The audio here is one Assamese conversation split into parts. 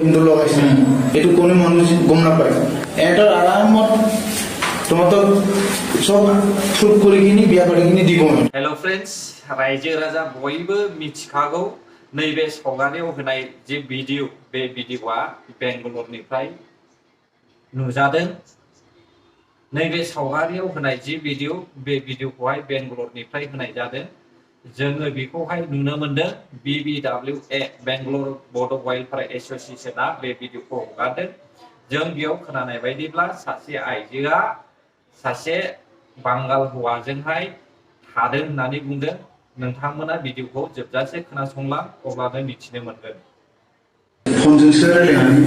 কিন্তু লগাইছে এইটো কোনো মানুহ গম নাপায় এটা আৰামত তোমাতো সব শুট কৰি কিনি বিয়া কৰি কিনি দিব। हेलो फ्रेंड्स रायजो राजा बयबो मिथिखागौ नैबे सावगारियाव होनाय जे भिडिअ बे भिडिअआ बेंगलरनिफ्राय नुजादों। नैबे सावगारियाव होनाय जे भिडिअ बे भिडिअखौहाय बेंगलरनिफ्राय होनाय जादों। जोङो बेखौहाय नुनो मोनदों BBWA बेंगलर बड' वाइल्डफायर एसोसिएशनआ बे भिडिअखौ हगारदों। जों बेयाव खोनानाय बायदिब्ला सासे आइजोआ सासे बांगाल हौवाजोंहाय थादों होननानै बुंदों। नोंथांमोना भिडिअखौ जोबजासे खोनासंलां अब्लानो मिथिनो मोनगोन। फनजोंसो रायलायनानै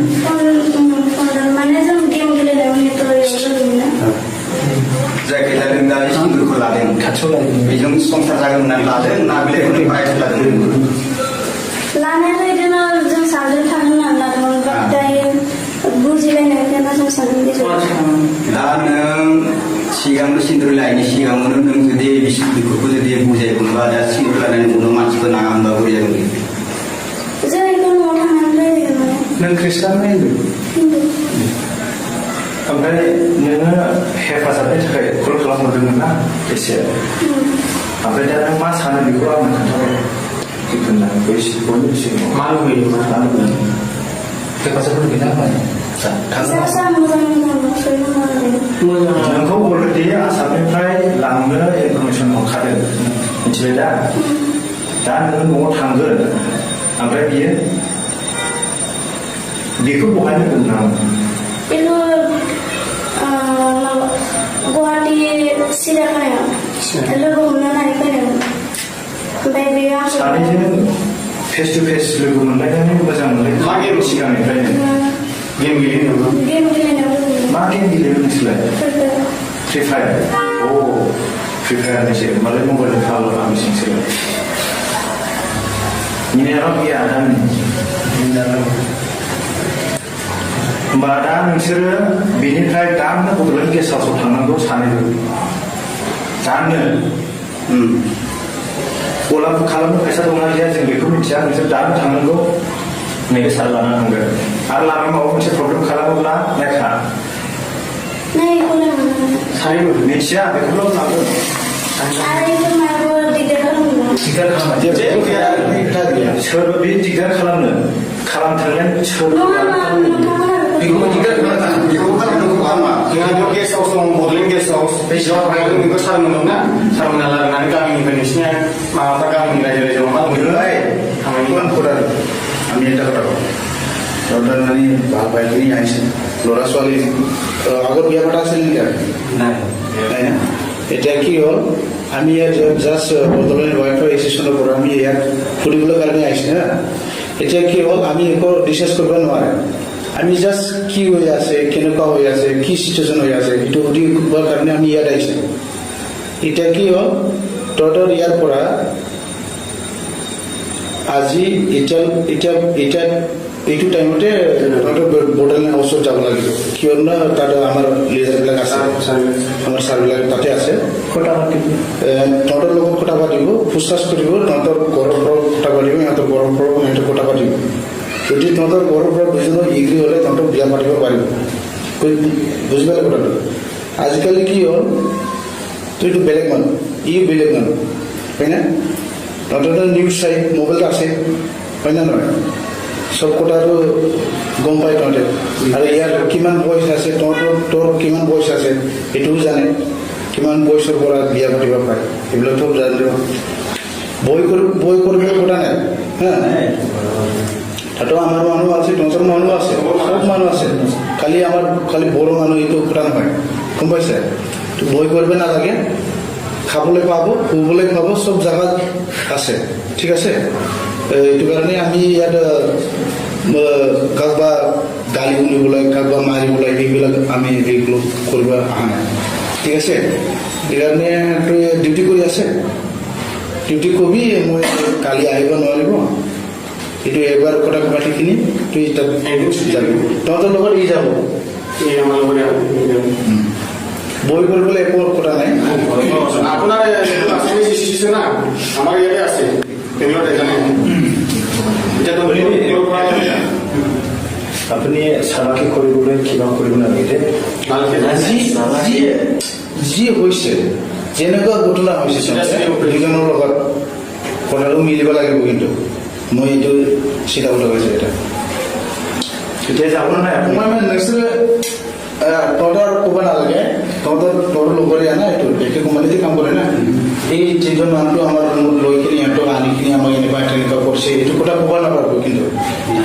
माने जों गेम गेलेनायाव जायखि जादों दा सिंदुरखौ लादों खाथियाव लादों बेजों संसार जागोन होननानै लादों ना बेलेगनि प्राइस लादों? लानायाथ' बिदिनो जों सानैजों थागोन होननानै लादोंमोन दायो बुजिलायनायखायनो जों सानैजों गेजेराव दा नों सिगांनो सिन्दुर लायनि सिगाङावनो नों जुदि बेफोरखौ जुदि बुजायगोनबा दा सिन्दुर लानायनि उनाव मानसिखौ नाङा होनबा बोरै जागोन? जों बेखौ न'आव थांनानै रायलायगोन माने। नों ख्रिस्टान ना हिन्दु? हिन्दु। ओमफ्राय नोङो हेफाजाबनि थाखाय कल खालामहरदोंमोन ना एसे ओमफ्राय दा नों मा सानो बेखौ आंनो खोन्थाबाय जिखुनु बयनिबो सिगाङाव मा लुबैयो मा लुबैयो हेफाजाब लुबैना नोंखौ अलरेडि आसामनिफ्राय लांनो इनफरमेसन हरखादों मिथिबाय दा नों न'आव थांगोन ओमफ्राय बेखौ बहाय होगोन नामा? बेखौ गुवाहाटी सिरियाखानायाव लोगो हमनो होननानै फैदों। ओमफ्राय बेयो सानैजों फेस टु फेस लोगो मोनलायनानै मोजां मोनलाय सिगांनिफ्रायनो गेम गेलेनायाव मा गेम गेलेयो नोंसोरलाय? फ्रि फायार। अ फ्रि फायारनिसो होमबालाय मबाइलजों फालो आं बेसेबांसो मिनियाथ' गैया होमबा दा नोंसोरो बेनिफ्राय दानो बड'लेण्ड गेस्ट हाउसआव थांनांगौ सानैबो दानो गलाप खालामनो फैसा दंना गैया जों बेखौ मिथिया नोंसोर दानो थांनांगौ नैबे सार लाना थांगोन आरो लामा माबा मोनसे प्रब्लेम खालामोब्ला नायखा सानैबो मिथिया बेखौल' लांगोन दिगदार खालामो सोरबा बे दिगदार खालामथारगोन सोरबा बेखौ दिगदार खालामा जोंहा बेयाव गेस्ट हाउस दं बड'लेण्ड गेस्ट हाउस बे सिङाव थांनानै नोंखौ सारमोन दं ना सारमोना लानानै गामिनिफ्राय नोंसिनिया माबाफ्रा गामिनि रायजो राजायाव मा मोनोलाय আমি এটা কথা অর্ডার মানে বাইকনি আইছে ল'ৰা ছোৱালী আগত বিয়া পতা আছিল নাই নাই না এটা কি হ'ল আমি ইয়াত জাষ্ট বৰ্তমান ৱাইফাই এছ'চিয়েশ্যনৰ পৰা আমি ইয়াত ফুৰিবলৈ কাৰণে আহিছে না এতিয়া কি হ'ল আমি একো ডিছকাছ কৰিব নোৱাৰে আমি জাষ্ট কি হৈ আছে কেনেকুৱা হৈ আছে কি চিটুৱেশ্যন হৈ আছে এইটো সুধিবৰ কাৰণে আমি ইয়াত আহিছে এতিয়া কি হ'ল তহঁতৰ ইয়াৰ পৰা আজি এতিয়া এইটো টাইমতে বৰ্ডাৰলাইন হাউচত যাব লাগিব কিয়নো তাত আমাৰ লিডাৰবিলাক আছে আমাৰ ছাৰবিলাক তাতে আছে তহঁতৰ লগত কথা পাতিব ফুচফাচ কৰিব তহঁতৰ ঘৰৰ পৰা কথা পাতিব সিহঁতৰ ঘৰৰ পৰা সিহঁতৰ কথা পাতিব যদি তহঁতৰ ঘৰৰ পৰা দুজনৰ এগ্ৰী হ'লে তহঁতক বিয়া পাতিব পাৰিব বুজি পালে কথাটো আজিকালি কি হ'ল তইতো বেলেগ মানুহ বেলেগ মানুহ হয় না তহঁতৰ নিউজ চাই মোবাইল আছে হয় না নহয় চব কথাটো গম পায় তহঁতে আৰু ইয়াৰ কিমান বয়স আছে তোৰ কিমান বয়স আছে এইটোও জানে কিমান বয়সৰ পৰা বিয়া পাতিব পাৰে এইবিলাক চব জানিব বই কৰিবলৈ কথা নাই হা তাতো আমাৰ মানুহ আছে তহঁতৰ মানুহ আছে সব মানুহ আছে খালি বড়ো মানুহ এইটো কথা নহয় গম পাইছে বই কৰিব নালাগে খাবলৈ পাব শুবলৈ পাব চব জাগাত আছে ঠিক আছে এইটো কাৰণে আমি ইয়াত কাৰোবাৰ গালি শুনিবলৈ কাৰোবাৰ মাৰিবলৈ এইবিলাক আমি এইগুলো কৰিব অহা নাই ঠিক আছে সেইকাৰণে তই ডিউটি কৰি আছে ডিউটি কবি মই কালি আহিব নোৱাৰিব এইটো এবাৰ কথা পাতিখিনি তুই তাত যাবি তহঁতৰ লগত যাব বই কৰিবলৈ একো কথা নাই আপোনাৰ আমাৰ ইয়াতে আছে আপুনি চালাকি কৰিবলৈ কিবা কৰিব নালাগে যি হৈছে যেনেকুৱা ঘটনা হৈছে দুজনৰ লগত কথাটো মিলিব লাগিব কিন্তু মই এইটো চিধা কথা কৈছোঁ এটা এতিয়া যাব নাই আপুনি মই মানে নেক্সট তহঁতৰ ক'ব নালাগে তহঁতৰ লগৰে না এইটো একে কোম্পানীতে কাম কৰে না এই যিজন মানুহটো আমাৰ ৰুমত লৈ কিনি সিহঁতক আনি কিনি আমাক এনেকুৱা তেনেকুৱা কৰিছে এইটো কথা ক'ব নাপাব কিন্তু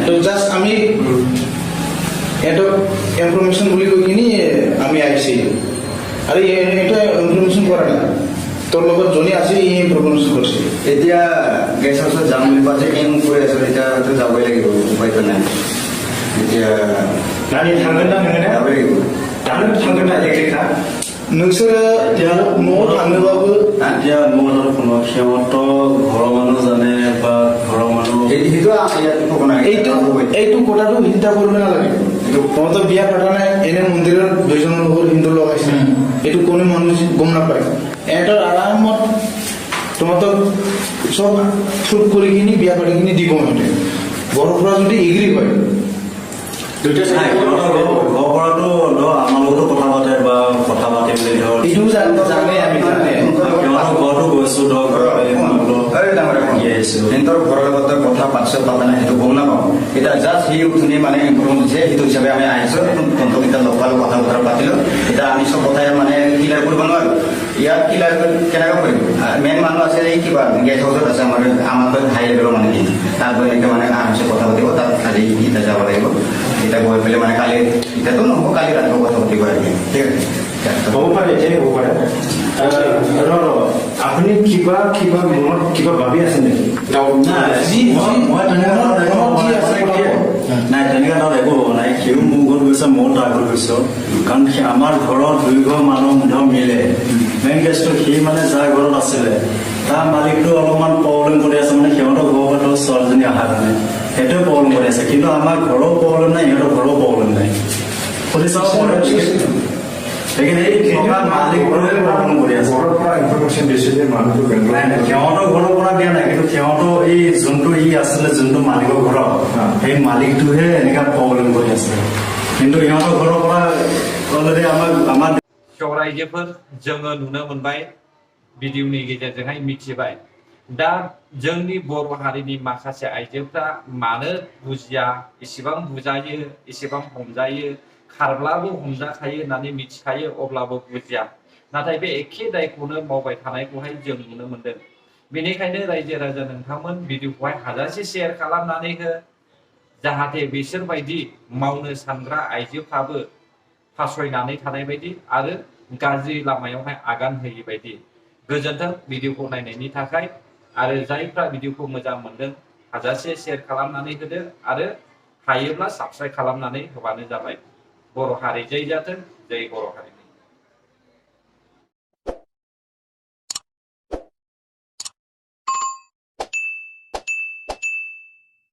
তো জাষ্ট আমি সিহঁতক ইনফৰমেশ্যন বুলি কৈ কিনি আমি আহিছে আৰু এটা ইনফৰমেশ্যন কৰা নাই তোৰ লগত যোনে আছে ই ইনফৰমেশ্যন কৰিছে এতিয়া গেছ হাউচত যাম বুলি কোৱা যে এই মোক কৈ আছো এতিয়াতো যাবই লাগিব উপায়তো নাই এতিয়া নানি থাকগोन ना नोङो যাবই লাগিব दानो थांगोन ना इलेक्ट्रिकआ नोंसोरो न'आव थाङोबाबो এতিয়া মোৰ কথা শুনো সিহঁতৰ ঘৰৰ মানুহ জানে বা ঘৰৰ মানুহ সেইটো ইয়াত ক'ব নাই এইটো কথাটো চিন্তা কৰিব নালাগে তহঁতৰ বিয়া পতা নাই এনে মন্দিৰৰ দুজনৰ লগত হিন্দু লগাইছে এইটো কোনো মানুহ গম নাপায় এহঁতৰ আৰামত তহঁতক চব চুট কৰি কিনি বিয়া পাতি কিনি দিব সিহঁতে ঘৰৰ পৰা যদি এগ্ৰী হয় দুইটা নাই সিহঁতৰ ঘৰৰ পৰাতো ধৰ আমাৰ লগতো কথা পাতে বা কথা পাতি মেলি ধৰ এইটো জানে আমি জানে সিহঁতৰ ঘৰতো গৈছো ধৰ সিহঁতৰ ঘৰৰ লগত কথা পাতিছ পাতা নাই সেইটো গম নাপাওঁ এতিয়া জাষ্ট সি উঠনি মানে ইনফৰ্ম দিছে সেইটো হিচাপে আমি আহিছোঁ তহঁতক এতিয়া লগ পালোঁ কথা বতৰা পাতিলোঁ এতিয়া আমি চব কথাই মানে ক্লিয়াৰ কৰিব নোৱাৰোঁ ইয়াত ক্লিয়াৰ কেনেকৈ কৰিম মেইন মানুহ আছে এই কিবা গেছ হাউচত আছে আমাৰ হাই লেভেলৰ মানে কি তাত গৈ এনেকৈ মানে আৰামছে কথা পাতিব তাত কালি এতিয়া যাব লাগিব এতিয়া গৈ পেলাই মানে কালি এতিয়াতো নহ'ব কালি ৰাতিপুৱা কথা পাতিব আৰু ঠিক আছে হ'ব পাৰে এতিয়াই হ'ব পাৰে আপুনি কিবা মনত কিবা ভাবি আছে নেকি মই নাই তেনেকুৱা ধৰ একো হোৱা নাই সিও মোৰ ঘৰত গৈছে ময়ো তাৰ ঘৰত গৈছোঁ কাৰণ আমাৰ ঘৰত দুই ঘৰ মানুহ ধৰ মিলে মেইন কেছটো সি মানে যাৰ ঘৰত আছিলে তাৰ মালিকটো অলপমান প্ৰব্লেম কৰি আছে মানে সিহঁতৰ ঘৰৰ পৰা ছোৱালীজনী অহাৰ কাৰণে সেইটোৱে প্ৰব্লেম কৰি আছে কিন্তু আমাৰ ঘৰৰ প্ৰব্লেম নাই সিহঁতৰ ঘৰৰ প্ৰব্লেম নাই সুধি চাব সেইকাৰণে এই মালিকটোৱে প্ৰব্লেম কৰি আছে ঘৰৰ পৰা ইনফৰমেশ্যন দিছে যে মানুহটো নাই নাই সিহঁতৰ ঘৰৰ পৰা দিয়া নাই কিন্তু সিহঁতৰ এই যোনটো আছিলে যোনটো মালিকৰ ঘৰত সেই মালিকটোহে এনেকা প্ৰব্লেম কৰি আছে কিন্তু সিহঁতৰ ঘৰৰ পৰা অলৰেডি আমাৰ रायजोफोर जोङो नुनो मोनबाय भिडिअनि गेजेरजोंहाय मिथिबाय दा जोंनि बर' हारिनि माखासे आइजोफ्रा मानो बुजिया इसेबां बुजायो इसेबां हमजायो खारब्लाबो हमजाखायो होननानै मिथिखायो अब्लाबो बुजिया नाथाय बे एखे दायखौनो मावबाय थानायखौहाय जों नुनो मोनदों बेनिखायनो रायजो राजा नोंथांमोन भिडिअखौहाय हाजासे शेयार खालामनानै हो जाहाथे बिसोर बायदि मावनो सानग्रा आइजोफ्राबो फासयनानै थानाय बायदि आरो गाज्रि लामायावहाय आगान होयै बायदि गोजोन्थों भिडिअखौ नायनायनि थाखाय आरो जायफ्रा भिडिअखौ मोजां मोनदों हाजासे शेयार खालामनानै होदो आरो हायोब्ला साबस्क्राइब खालामनानै होबानो जाबाय बर' हारि जै जाथों जै बर' हारि